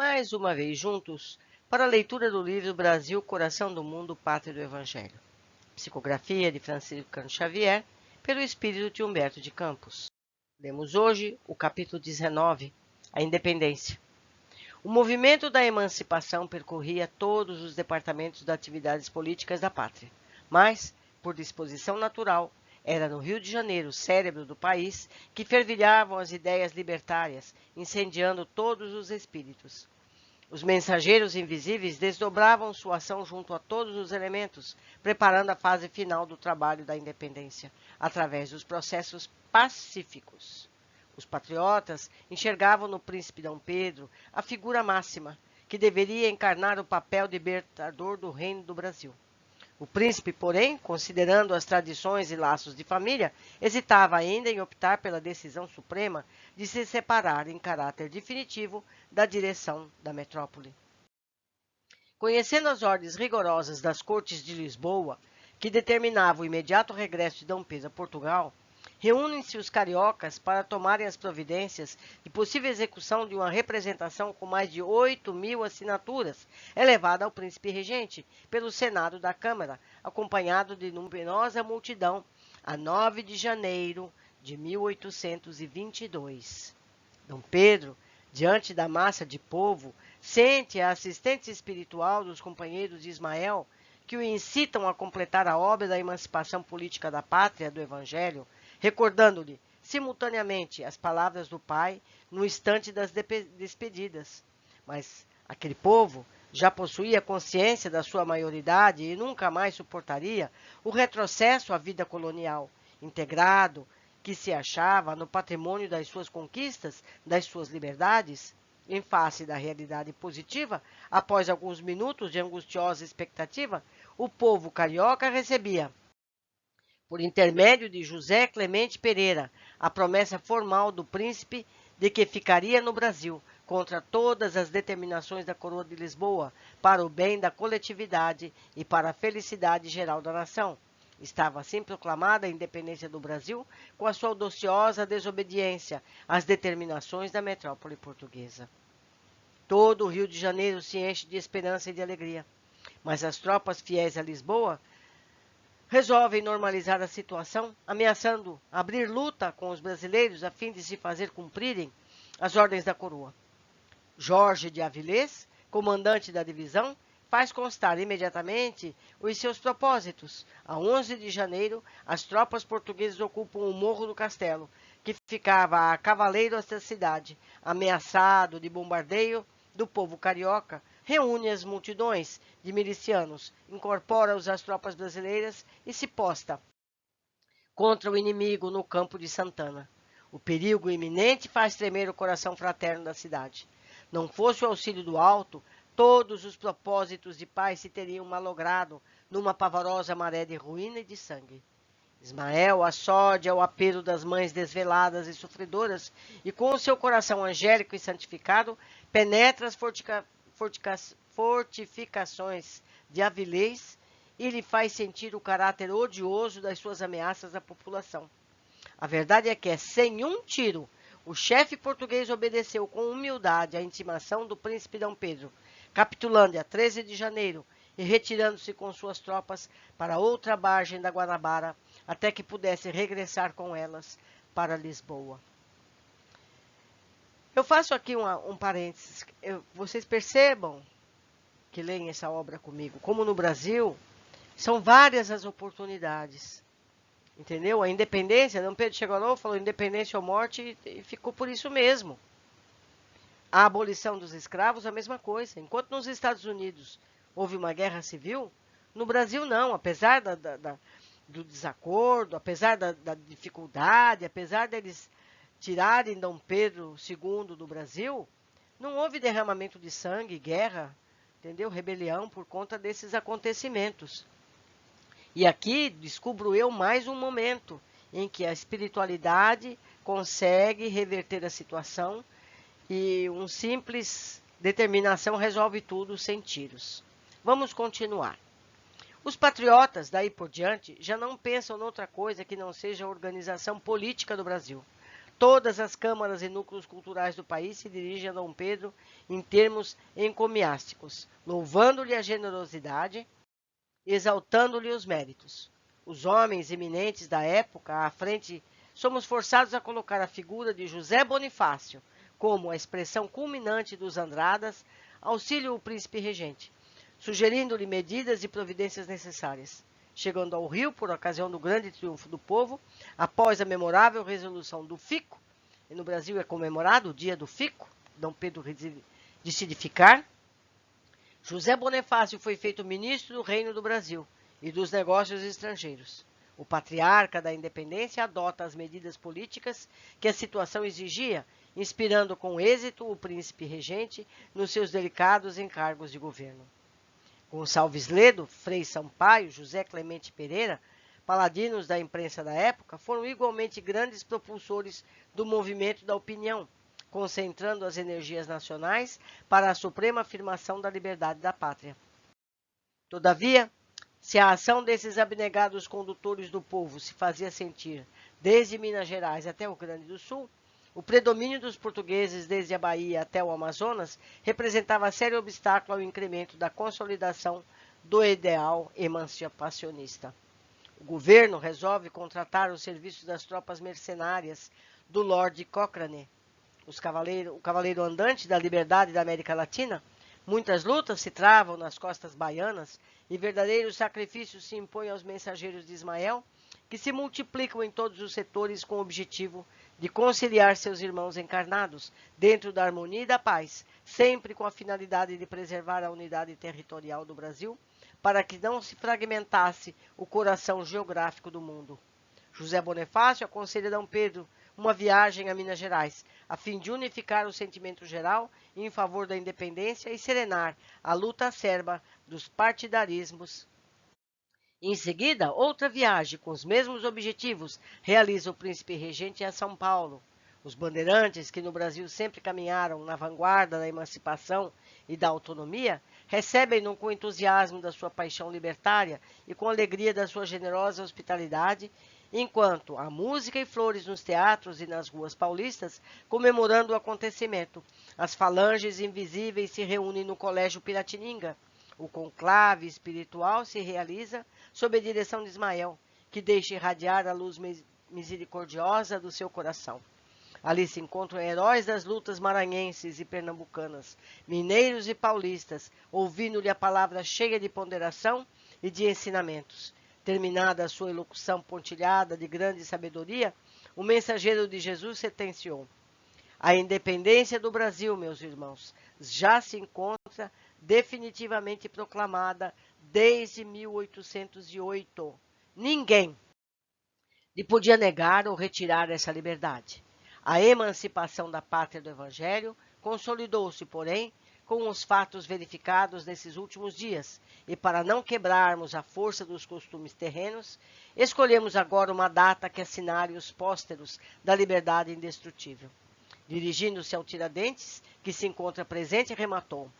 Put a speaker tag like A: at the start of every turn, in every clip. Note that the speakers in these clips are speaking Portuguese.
A: mais uma vez juntos para a leitura do livro Brasil, Coração do Mundo, Pátria do Evangelho. Psicografia de Francisco Cândido Xavier, pelo espírito de Humberto de Campos. Lemos hoje o capítulo 19, a Independência. O movimento da emancipação percorria todos os departamentos das atividades políticas da pátria, mas, por disposição natural, era no Rio de Janeiro, cérebro do país, que fervilhavam as ideias libertárias, incendiando todos os espíritos. Os mensageiros invisíveis desdobravam sua ação junto a todos os elementos, preparando a fase final do trabalho da independência, através dos processos pacíficos. Os patriotas enxergavam no príncipe Dom Pedro a figura máxima, que deveria encarnar o papel de libertador do reino do Brasil. O príncipe, porém, considerando as tradições e laços de família, hesitava ainda em optar pela decisão suprema de se separar em caráter definitivo da direção da metrópole. Conhecendo as ordens rigorosas das Cortes de Lisboa, que determinavam o imediato regresso de Dom Pedro a Portugal, reúnem-se os cariocas para tomarem as providências de possível execução de uma representação com mais de 8.000 assinaturas, elevada ao príncipe regente pelo Senado da Câmara, acompanhado de numerosa multidão, a 9 de janeiro de 1822. Dom Pedro, diante da massa de povo, sente a assistência espiritual dos companheiros de Ismael, que o incitam a completar a obra da emancipação política da pátria do Evangelho, recordando-lhe simultaneamente as palavras do pai no instante das despedidas. Mas aquele povo já possuía consciência da sua maioridade e nunca mais suportaria o retrocesso à vida colonial, integrado, que se achava no patrimônio das suas conquistas, das suas liberdades. Em face da realidade positiva, após alguns minutos de angustiosa expectativa, o povo carioca recebia, por intermédio de José Clemente Pereira, a promessa formal do príncipe de que ficaria no Brasil, contra todas as determinações da coroa de Lisboa, para o bem da coletividade e para a felicidade geral da nação. Estava assim proclamada a independência do Brasil com a sua audaciosa desobediência às determinações da metrópole portuguesa. Todo o Rio de Janeiro se enche de esperança e de alegria, mas as tropas fiéis a Lisboa resolvem normalizar a situação, ameaçando abrir luta com os brasileiros a fim de se fazer cumprirem as ordens da coroa. Jorge de Avilés, comandante da divisão, faz constar imediatamente os seus propósitos. A 11 de janeiro, as tropas portuguesas ocupam o Morro do Castelo, que ficava a cavaleiros da cidade, ameaçado de bombardeio do povo carioca, reúne as multidões de milicianos, incorpora-os às tropas brasileiras e se posta contra o inimigo no campo de Santana. O perigo iminente faz tremer o coração fraterno da cidade. Não fosse o auxílio do alto, todos os propósitos de paz se teriam malogrado numa pavorosa maré de ruína e de sangue. Ismael acode ao apelo das mães desveladas e sofredoras e, com o seu coração angélico e santificado, penetra as fortificações de Avilés e lhe faz sentir o caráter odioso das suas ameaças à população. A verdade é que, sem um tiro, o chefe português obedeceu com humildade à intimação do príncipe Dom Pedro, capitulando a 13 de janeiro e retirando-se com suas tropas para outra margem da Guanabara, até que pudesse regressar com elas para Lisboa. Eu faço aqui um parênteses. Vocês percebam que leem essa obra comigo, como no Brasil, são várias as oportunidades. Entendeu? A independência, Dom Pedro chegou lá, falou independência ou morte e ficou por isso mesmo. A abolição dos escravos, a mesma coisa. Enquanto nos Estados Unidos houve uma guerra civil, no Brasil não, apesar do desacordo, apesar da dificuldade, apesar deles tirarem Dom Pedro II do Brasil, não houve derramamento de sangue, guerra, entendeu? Rebelião por conta desses acontecimentos. E aqui descubro eu mais um momento em que a espiritualidade consegue reverter a situação e uma simples determinação resolve tudo sem tiros. Vamos continuar. Os patriotas, daí por diante, já não pensam noutra coisa que não seja a organização política do Brasil. todas as câmaras e núcleos culturais do país se dirigem a Dom Pedro em termos encomiásticos, louvando-lhe a generosidade, exaltando-lhe os méritos. Os homens eminentes da época à frente somos forçados a colocar a figura de José Bonifácio como a expressão culminante dos Andradas, auxílio o príncipe regente, sugerindo-lhe medidas e providências necessárias. Chegando ao Rio por ocasião do grande triunfo do povo, após a memorável resolução do Fico, e no Brasil é comemorado o dia do Fico, Dom Pedro decide ficar, José Bonifácio foi feito ministro do Reino do Brasil e dos Negócios Estrangeiros. O patriarca da independência adota as medidas políticas que a situação exigia, inspirando com êxito o príncipe regente nos seus delicados encargos de governo. Gonçalves Ledo, Frei Sampaio, José Clemente Pereira, paladinos da imprensa da época, foram igualmente grandes propulsores do movimento da opinião, concentrando as energias nacionais para a suprema afirmação da liberdade da pátria. Todavia, se a ação desses abnegados condutores do povo se fazia sentir desde Minas Gerais até o Rio Grande do Sul, o predomínio dos portugueses desde a Bahia até o Amazonas representava sério obstáculo ao incremento da consolidação do ideal emancipacionista. O governo resolve contratar os serviços das tropas mercenárias do Lord Cochrane, o cavaleiro andante da liberdade da América Latina. Muitas lutas se travam nas costas baianas e verdadeiros sacrifícios se impõem aos mensageiros de Ismael, que se multiplicam em todos os setores com o objetivo de conciliar seus irmãos encarnados dentro da harmonia e da paz, sempre com a finalidade de preservar a unidade territorial do Brasil, para que não se fragmentasse o coração geográfico do mundo. José Bonifácio aconselha Dom Pedro uma viagem a Minas Gerais, a fim de unificar o sentimento geral em favor da independência e serenar a luta acerba dos partidarismos. Em seguida, outra viagem com os mesmos objetivos realiza o príncipe regente a São Paulo. Os bandeirantes, que no Brasil sempre caminharam na vanguarda da emancipação e da autonomia, recebem-no com entusiasmo da sua paixão libertária e com alegria da sua generosa hospitalidade, enquanto há música e flores nos teatros e nas ruas paulistas, comemorando o acontecimento. As falanges invisíveis se reúnem no Colégio Piratininga. O conclave espiritual se realiza sob a direção de Ismael, que deixa irradiar a luz misericordiosa do seu coração. Ali se encontram heróis das lutas maranhenses e pernambucanas, mineiros e paulistas, ouvindo-lhe a palavra cheia de ponderação e de ensinamentos. Terminada a sua elocução pontilhada de grande sabedoria, o mensageiro de Jesus sentenciou: a independência do Brasil, meus irmãos, já se encontra definitivamente proclamada desde 1808. Ninguém lhe podia negar ou retirar essa liberdade. A emancipação da pátria do Evangelho consolidou-se, porém, com os fatos verificados nesses últimos dias, e para não quebrarmos a força dos costumes terrenos, escolhemos agora uma data que assinale os pósteros da liberdade indestrutível. Dirigindo-se ao Tiradentes, que se encontra presente, rematou: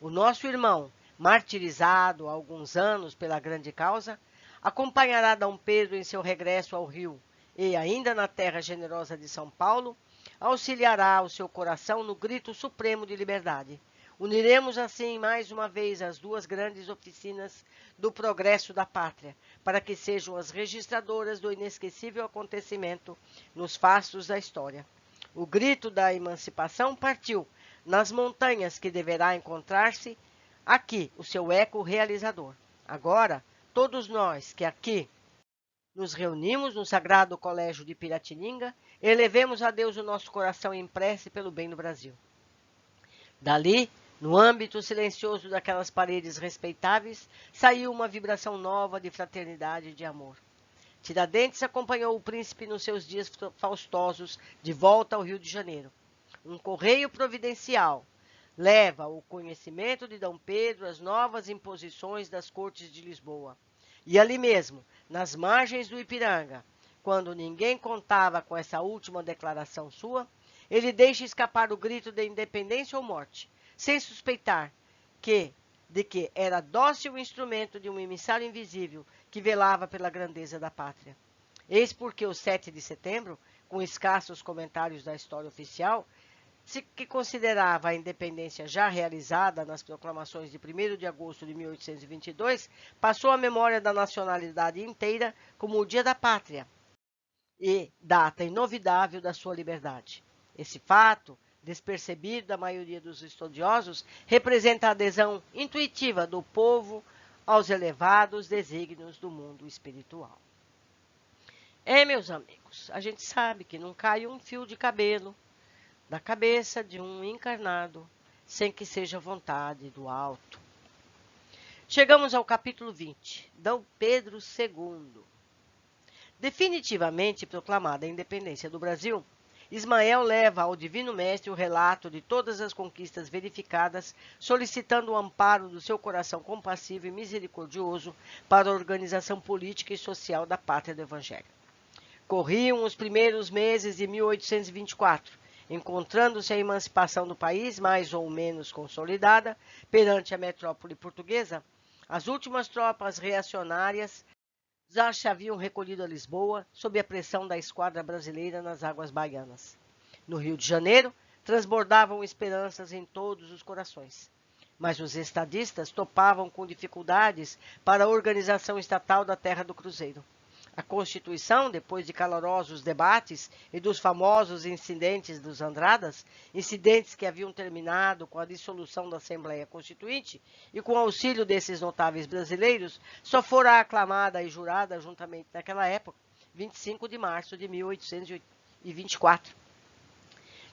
A: o nosso irmão, martirizado há alguns anos pela grande causa, acompanhará Dom Pedro em seu regresso ao Rio e, ainda na terra generosa de São Paulo, auxiliará o seu coração no grito supremo de liberdade. Uniremos assim mais uma vez as duas grandes oficinas do progresso da pátria, para que sejam as registradoras do inesquecível acontecimento nos fastos da história. O grito da emancipação partiu nas montanhas, que deverá encontrar-se aqui o seu eco realizador. Agora, todos nós que aqui nos reunimos no Sagrado Colégio de Piratininga, elevemos a Deus o nosso coração em prece pelo bem do Brasil. Dali, no âmbito silencioso daquelas paredes respeitáveis, saiu uma vibração nova de fraternidade e de amor. Tiradentes acompanhou o príncipe nos seus dias faustosos de volta ao Rio de Janeiro. Um correio providencial leva o conhecimento de Dom Pedro as novas imposições das cortes de Lisboa. E ali mesmo, nas margens do Ipiranga, quando ninguém contava com essa última declaração sua, ele deixa escapar o grito de independência ou morte, sem suspeitar de que era dócil instrumento de um emissário invisível que velava pela grandeza da pátria. Eis porque o 7 de setembro, com escassos comentários da história oficial, que considerava a independência já realizada nas proclamações de 1º de agosto de 1822, passou a memória da nacionalidade inteira como o Dia da Pátria e data inovidável da sua liberdade. Esse fato, despercebido da maioria dos estudiosos, representa a adesão intuitiva do povo aos elevados desígnios do mundo espiritual. Meus amigos, a gente sabe que não cai um fio de cabelo da cabeça de um encarnado sem que seja vontade do alto. Chegamos ao capítulo 20, Dom Pedro II. Definitivamente proclamada a independência do Brasil, Ismael leva ao Divino Mestre o relato de todas as conquistas verificadas, solicitando o amparo do seu coração compassivo e misericordioso para a organização política e social da pátria do Evangelho. Corriam os primeiros meses de 1824, encontrando-se a emancipação do país mais ou menos consolidada perante a metrópole portuguesa. As últimas tropas reacionárias já se haviam recolhido a Lisboa sob a pressão da esquadra brasileira nas águas baianas. No Rio de Janeiro, transbordavam esperanças em todos os corações. Mas os estadistas topavam com dificuldades para a organização estatal da Terra do Cruzeiro. A Constituição, depois de calorosos debates e dos famosos incidentes dos Andradas, incidentes que haviam terminado com a dissolução da Assembleia Constituinte e com o auxílio desses notáveis brasileiros, só fora aclamada e jurada juntamente naquela época, 25 de março de 1824.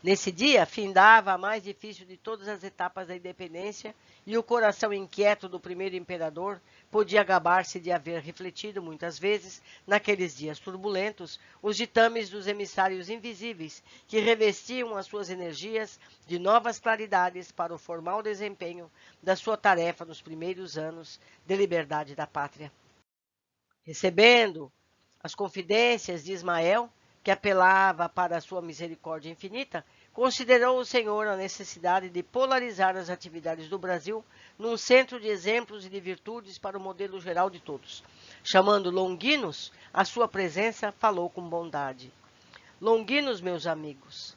A: Nesse dia, findava a mais difícil de todas as etapas da independência e o coração inquieto do primeiro imperador podia gabar-se de haver refletido muitas vezes, naqueles dias turbulentos, os ditames dos emissários invisíveis que revestiam as suas energias de novas claridades para o formal desempenho da sua tarefa nos primeiros anos de liberdade da pátria. Recebendo as confidências de Ismael, que apelava para a sua misericórdia infinita, considerou o Senhor a necessidade de polarizar as atividades do Brasil num centro de exemplos e de virtudes para o modelo geral de todos. Chamando Longinos, à sua presença falou com bondade. Longinos, meus amigos,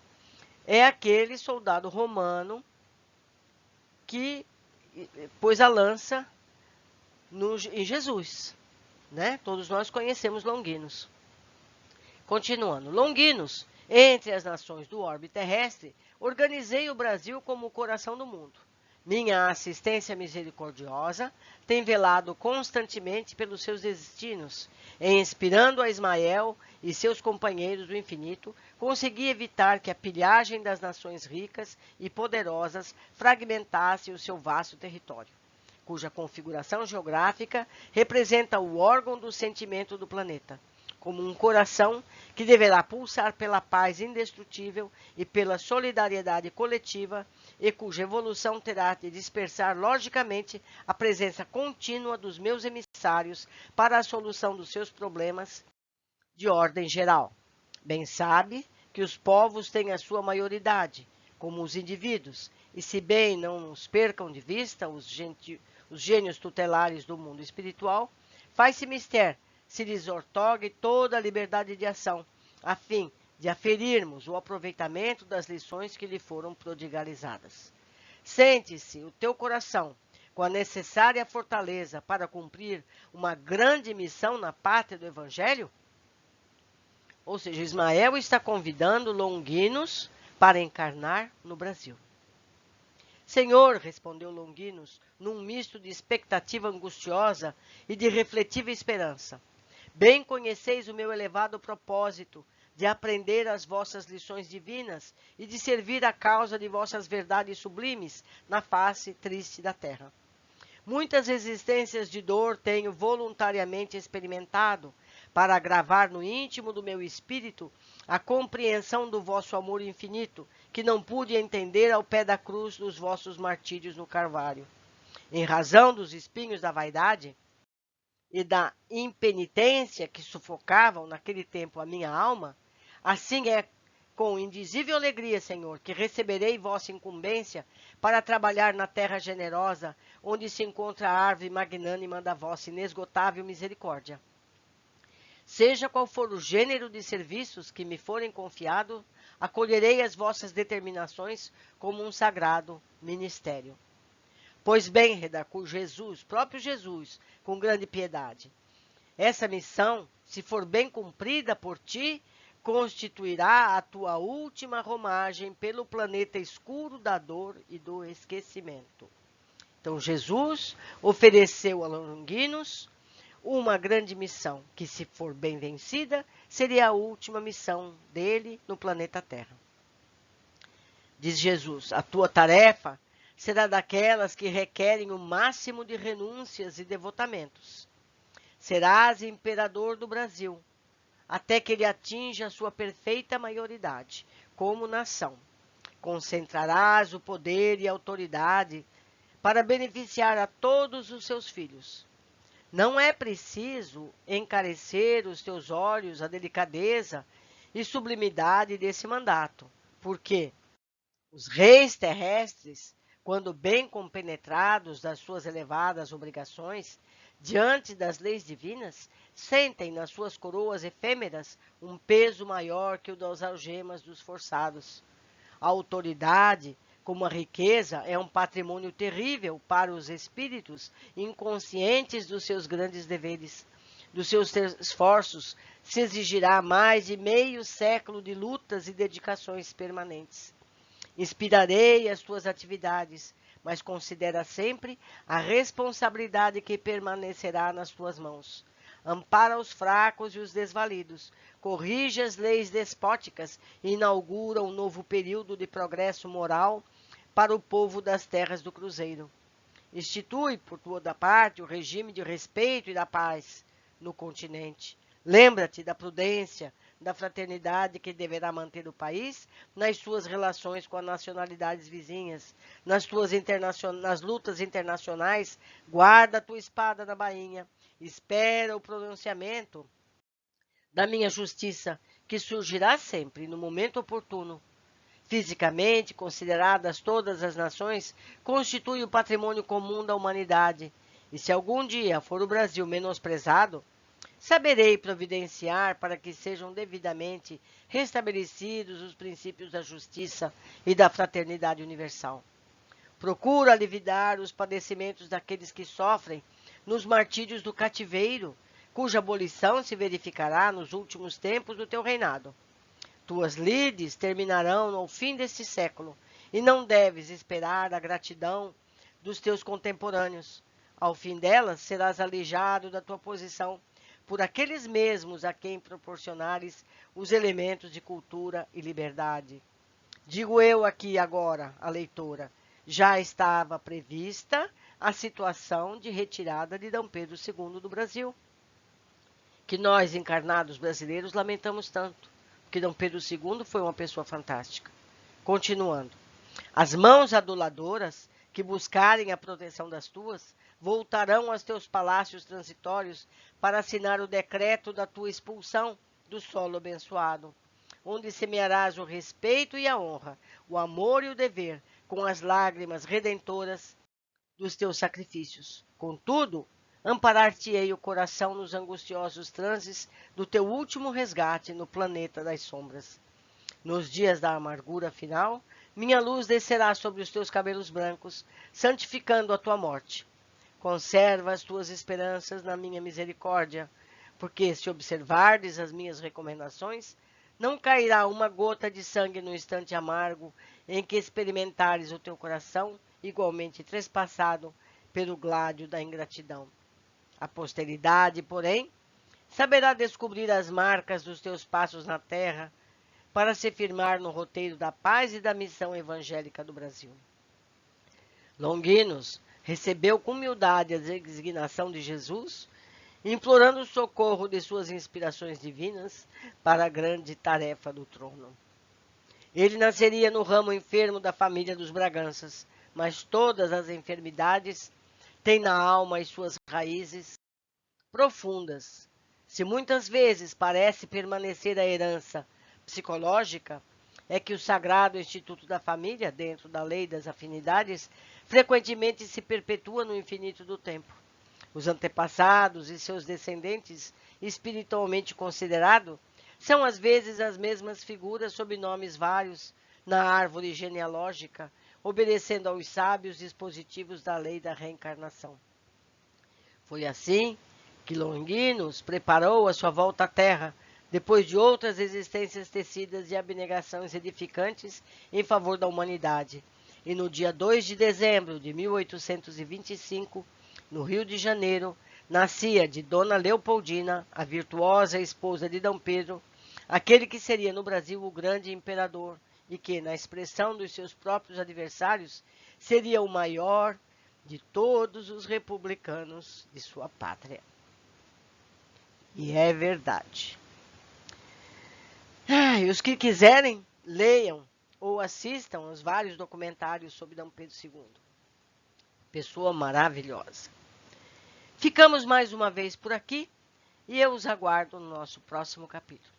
A: é aquele soldado romano que pôs a lança em Jesus, né? Todos nós conhecemos Longinos. Continuando, Longinos, entre as nações do orbe terrestre, organizei o Brasil como o coração do mundo. Minha assistência misericordiosa tem velado constantemente pelos seus destinos, e inspirando a Ismael e seus companheiros do infinito, consegui evitar que a pilhagem das nações ricas e poderosas fragmentasse o seu vasto território, cuja configuração geográfica representa o órgão do sentimento do planeta, como um coração que deverá pulsar pela paz indestrutível e pela solidariedade coletiva e cuja evolução terá de dispersar logicamente a presença contínua dos meus emissários para a solução dos seus problemas de ordem geral. Bem sabe que os povos têm a sua maioridade, como os indivíduos, e se bem não os percam de vista os gênios tutelares do mundo espiritual, faz-se mister se lhes outorgue toda a liberdade de ação, a fim de aferirmos o aproveitamento das lições que lhe foram prodigalizadas. Sente-se o teu coração com a necessária fortaleza para cumprir uma grande missão na pátria do Evangelho? Ou seja, Ismael está convidando Longinos para encarnar no Brasil. Senhor, respondeu Longinos, num misto de expectativa angustiosa e de refletiva esperança, bem conheceis o meu elevado propósito de aprender as vossas lições divinas e de servir a causa de vossas verdades sublimes na face triste da terra. Muitas existências de dor tenho voluntariamente experimentado para agravar no íntimo do meu espírito a compreensão do vosso amor infinito, que não pude entender ao pé da cruz dos vossos martírios no Calvário. Em razão dos espinhos da vaidade e da impenitência que sufocavam naquele tempo a minha alma, assim é com indizível alegria, Senhor, que receberei vossa incumbência para trabalhar na terra generosa, onde se encontra a árvore magnânima da vossa inesgotável misericórdia. Seja qual for o gênero de serviços que me forem confiado, acolherei as vossas determinações como um sagrado ministério. Pois bem, redacou Jesus, próprio Jesus, com grande piedade. Essa missão, se for bem cumprida por ti, constituirá a tua última romagem pelo planeta escuro da dor e do esquecimento. Então, Jesus ofereceu a Longinos uma grande missão, que, se for bem vencida, seria a última missão dele no planeta Terra. Diz Jesus, a tua tarefa será daquelas que requerem o máximo de renúncias e devotamentos. Serás imperador do Brasil, até que ele atinja a sua perfeita maioridade, como nação. Concentrarás o poder e a autoridade para beneficiar a todos os seus filhos. Não é preciso encarecer os teus olhos à delicadeza e sublimidade desse mandato, porque os reis terrestres, quando bem compenetrados das suas elevadas obrigações, diante das leis divinas, sentem nas suas coroas efêmeras um peso maior que o das algemas dos forçados. A autoridade, como a riqueza, é um patrimônio terrível para os espíritos inconscientes dos seus grandes deveres. Dos seus esforços se exigirá mais de meio século de lutas e dedicações permanentes. Inspirarei as tuas atividades, mas considera sempre a responsabilidade que permanecerá nas tuas mãos. Ampara os fracos e os desvalidos, corrige as leis despóticas e inaugura um novo período de progresso moral para o povo das terras do Cruzeiro. Institui, por toda parte, o regime de respeito e da paz no continente. Lembra-te da prudência, da fraternidade que deverá manter o país nas suas relações com as nacionalidades vizinhas, nas lutas internacionais. Guarda a tua espada na bainha, espera o pronunciamento da minha justiça, que surgirá sempre no momento oportuno. Fisicamente consideradas, todas as nações constituem o patrimônio comum da humanidade, e se algum dia for o Brasil menosprezado, saberei providenciar para que sejam devidamente restabelecidos os princípios da justiça e da fraternidade universal. Procura aliviar os padecimentos daqueles que sofrem nos martírios do cativeiro, cuja abolição se verificará nos últimos tempos do teu reinado. Tuas lides terminarão ao fim deste século, e não deves esperar a gratidão dos teus contemporâneos. Ao fim delas, serás alijado da tua posição por aqueles mesmos a quem proporcionares os elementos de cultura e liberdade. Digo eu aqui agora, a leitora, já estava prevista a situação de retirada de D. Pedro II do Brasil, que nós, encarnados brasileiros, lamentamos tanto, porque D. Pedro II foi uma pessoa fantástica. Continuando, as mãos aduladoras que buscarem a proteção das tuas, voltarão aos teus palácios transitórios para assinar o decreto da tua expulsão do solo abençoado, onde semearás o respeito e a honra, o amor e o dever, com as lágrimas redentoras dos teus sacrifícios. Contudo, amparar-te-ei o coração nos angustiosos transes do teu último resgate no planeta das sombras. Nos dias da amargura final, minha luz descerá sobre os teus cabelos brancos, santificando a tua morte. Conserva as tuas esperanças na minha misericórdia, porque se observardes as minhas recomendações, não cairá uma gota de sangue no instante amargo em que experimentares o teu coração igualmente trespassado pelo gládio da ingratidão. A posteridade, porém, saberá descobrir as marcas dos teus passos na terra para se firmar no roteiro da paz e da missão evangélica do Brasil. Longinos recebeu com humildade a designação de Jesus, implorando o socorro de suas inspirações divinas para a grande tarefa do trono. Ele nasceria no ramo enfermo da família dos Braganças, mas todas as enfermidades têm na alma as suas raízes profundas. Se muitas vezes parece permanecer a herança psicológica, é que o sagrado instituto da família, dentro da lei das afinidades, frequentemente se perpetua no infinito do tempo. Os antepassados e seus descendentes espiritualmente considerado, são às vezes as mesmas figuras sob nomes vários na árvore genealógica, obedecendo aos sábios dispositivos da lei da reencarnação. Foi assim que Longinos preparou a sua volta à Terra, depois de outras existências tecidas de abnegações edificantes em favor da humanidade. E no dia 2 de dezembro de 1825, no Rio de Janeiro, nascia de Dona Leopoldina, a virtuosa esposa de D. Pedro, aquele que seria no Brasil o grande imperador e que, na expressão dos seus próprios adversários, seria o maior de todos os republicanos de sua pátria. E é verdade. E os que quiserem, leiam ou assistam aos vários documentários sobre D. Pedro II. Pessoa maravilhosa. Ficamos mais uma vez por aqui e eu os aguardo no nosso próximo capítulo.